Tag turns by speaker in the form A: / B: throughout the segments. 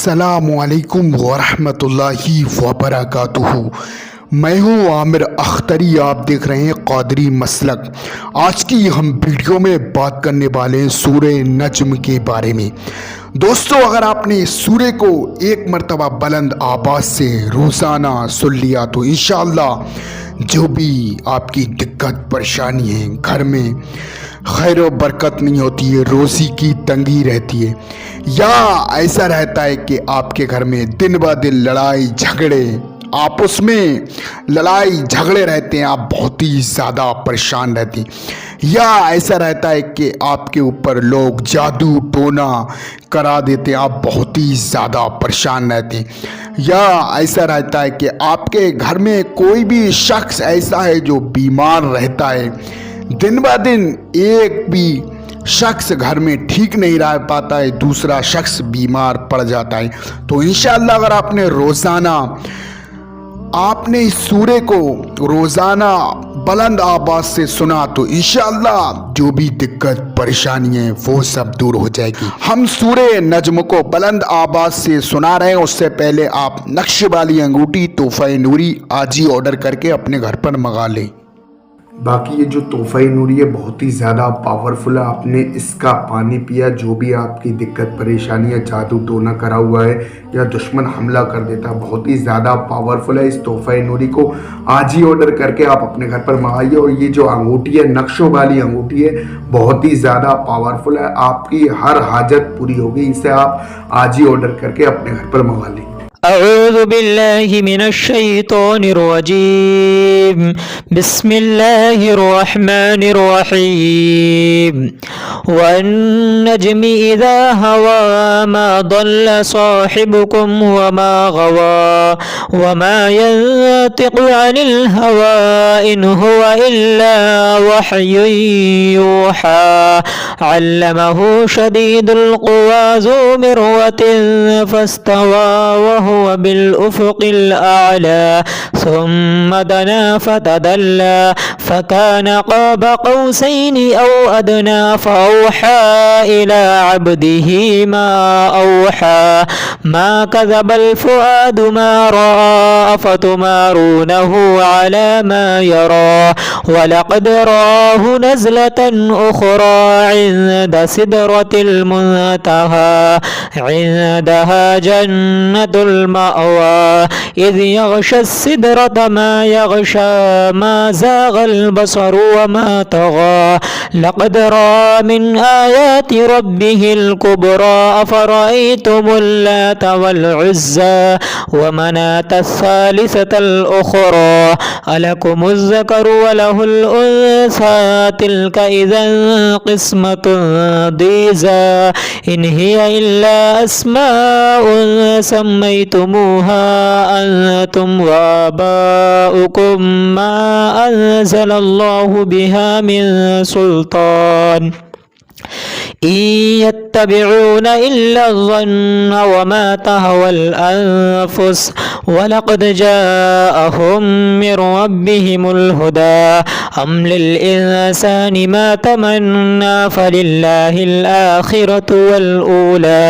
A: अस्सलामुअलैकुम वरहमतुल्लाहि वबरकातुहू। मैं हूँ आमिर अख्तरी, आप देख रहे हैं क़ादरी मसलक। आज की हम वीडियो में बात करने वाले हैं सूरे नज्म के बारे में। दोस्तों, अगर आपने इस सूरे को एक मरतबा बुलंद आवाज़ से रोज़ाना सुन लिया तो इंशाअल्लाह जो भी आपकी दिक्कत परेशानी है, घर में खैर व बरकत नहीं होती है, रोज़ी की तंगी रहती है, या ऐसा रहता है कि आपके घर में दिन ब दिन लड़ाई झगड़े, आपस में लड़ाई झगड़े रहते हैं, आप बहुत ही ज़्यादा परेशान रहती हैं, या ऐसा रहता है कि आपके ऊपर लोग जादू टोना करा देते हैं, आप बहुत ही ज़्यादा परेशान रहते हैं, या ऐसा रहता है कि आपके घर में कोई भी शख्स ऐसा है जो बीमार रहता है, दिन ब दिन एक भी शख्स घर में ठीक नहीं रह पाता है, दूसरा शख्स बीमार पड़ जाता है। तो इंशाअल्लाह अगर आपने रोज़ाना इस सूरे को रोज़ाना बुलंद आवाज़ से सुना तो इंशाअल्लाह जो भी दिक्कत परेशानी है वो सब दूर हो जाएगी। हम सूरे नज्म को बुलंद आवाज़ से सुना रहे हैं, उससे पहले आप नक्श वाली अंगूठी तोहफ़ा नूरी आज ही ऑर्डर करके अपने घर पर मंगा लें।
B: बाकी ये जो तोहफ़ा नूरी है बहुत ही ज़्यादा पावरफुल है। आपने इसका पानी पिया, जो भी आपकी दिक्कत परेशानी है, जादू टोना करा हुआ है या दुश्मन हमला कर देता है, बहुत ही ज़्यादा पावरफुल है। इस तोहफ़ा नूरी को आज ही ऑर्डर करके आप अपने घर पर मंगाइए। और ये जो अंगूठी है, नक्शों वाली अंगूठी है, बहुत ही ज़्यादा पावरफुल है, आपकी हर हाजत पूरी होगी। इसे आप आज ही ऑर्डर करके अपने घर पर मंगा लें।
C: अऊज़ु बिल्लाहि मिनश शैतानिर रजीम। बिस्मिल्लाहिर रहमानिर रहीम। वन्नज्मि इज़ा हवा मा दल्ल साहिबुकुम वमा गवा वमा यंतिक़ु अनिल हवा इन हुवा इल्ला वह्युन यूहा। अल्लमहु शदीदुल क़ुवा ज़ू मिर्रतिन फस्तवा वहुवा बिल उफ़ुक़िल आला सुम्मा दना फ़तदल्ला फ़कान क़ाब क़ौसैनि औ अदना फ़अौहा इला अब्दिही मा औहा। मा कज़बल फ़ुआदु मा रअा अफ़तुमारूनहु अला मा यरा वलक़द रआहु नज़लतन उख़रा इंद सिदरतिल मुंतहा इंदहा जन्नतुल मअवा इज़ यग़शा सिदरत मा यग़शा मा ज़ाग़ल बसर वमा तग़ा लक़द रअा मिन आयाति रब्बिहिल कुब्रा अफ़रअय्तुमुल लात वल उज़्ज़ा व मनातस सालिसतल उख़रा अलकुमुज़ ज़करु व लहुल उन्सा तिल्का इज़न क़िस्मतुन दीज़ा इन हिया इल्ला अस्माउन सम्मय्तुमूहा अंतुम व आबाउकुम मा अंज़लल्लाहु बिहा मिन सुल्तान इन यत्तबिऊन इल्ला ज़न्न वमा तहवल अन्फुस वलक़द जाअहुम मिन रब्बिहिमुल हुदा अम लिल इंसानि मा तमन्ना फलिल्लाहिल आखिरतु वल ऊला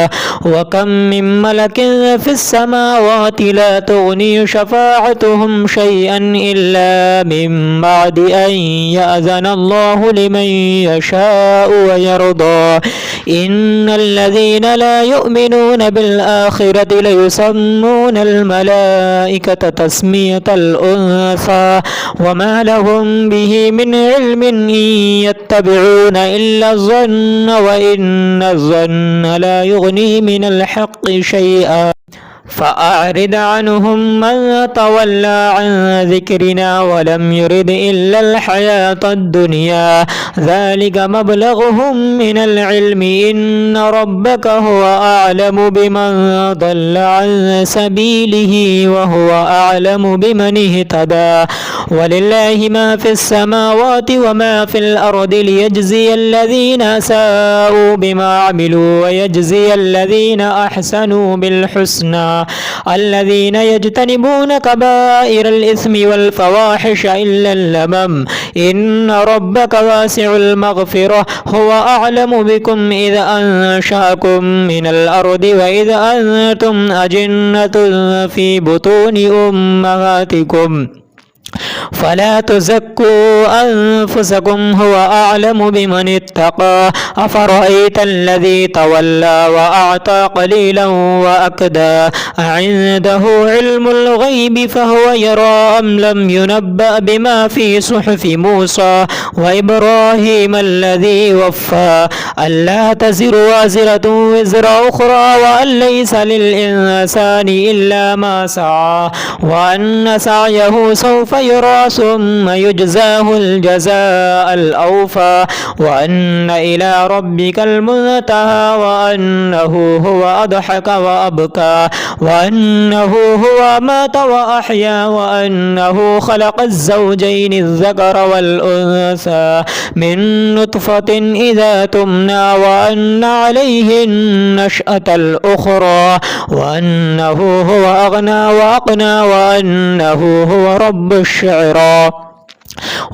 C: व कम मिन मलकिन फिस समावाति ला तुग़नी शफ़ाअतुहुम शैअन इल्ला मिन बअदि अन यअज़नल्लाहु लिमन यशाअु व यर्दा इन्नल्लज़ीना ला युमिनून बिल आखिरति लयुसम्मूनल मलाइकता तस्मियतल उन्सा वमा लहुम बिही मिन इल्मिन इन यत्तबिऊन इल्ला ज़न्न व इन्नज़ ज़न्न ला युग़नी मिनल हक़्क़ि शैआ फ़अरिद अन्हुम मन तवल्ला अन ज़िक्रिना वलम युरिद इल्लल हयातद दुनिया ज़ालिका मबलगुहुम मिनल इल्मि इन्न रब्बका हुवा अअलमु बिमन ضल्ला अन सबीलिही व हुवा अअलमु बिमन इहतदा वलिल्लाहि मा फिस समावाति व मा फिल अर्दि लियजज़ियल्लज़ीना साऊ बिमा अमिलू व यजज़ियल्लज़ीना अहसनू बिल हुस्ना الذين يجتنبون كبائر الإثم والفواحش إلا اللمم إن ربك واسع المغفرة هو أعلم بكم إذ أنشأكم من الأرض وإذ أنتم أجنة في بطون أمهاتكم فلا تزكوا أنفسكم هو أعلم بمن اتقى أفرأيت الذي تولى وأعطى قليلا وأكدى أعنده علم الغيب فهو يرى أم لم ينبأ بما في صحف موسى وإبراهيم الذي وفى ألا تزر وازرة وزر أخرى وأن ليس للإنسان إلا ما سعى وأن سعيه سوف يرى ثم يجزاه الجزاء الأوفى وأن إلى ربك المنتهى وأنه هو أضحك وأبكى وأنه هو مات وأحيا وأنه خلق الزوجين الذكر والأنثى من نطفة إذا تمنى وأن عليه النشأة الأخرى وأنه هو أغنى وأقنى وأنه هو رب الشعرى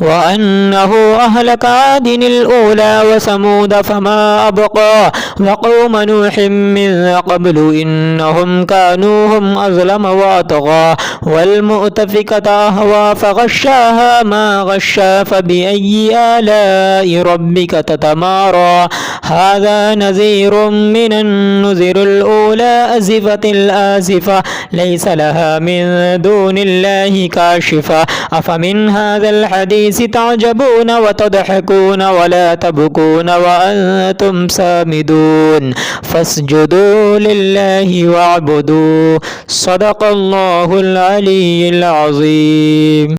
C: وأنه أهلك عاد الأولى وثمود فما أبقى وقوم نوح من قبل إنهم كانوا هم أظلم وأطغى والمؤتفكة أهوى فغشاها ما غشا فبأي آلاء ربك تتمارى هذا نذير من النذر الأولى أزفت الآزفة ليس لها من دون الله كاشفة أفمن هذا الحديث تعجبون وتضحكون ولا تبكون وأنتم سامدون فاسجدوا لله واعبدوا صدق الله العلي العظيم.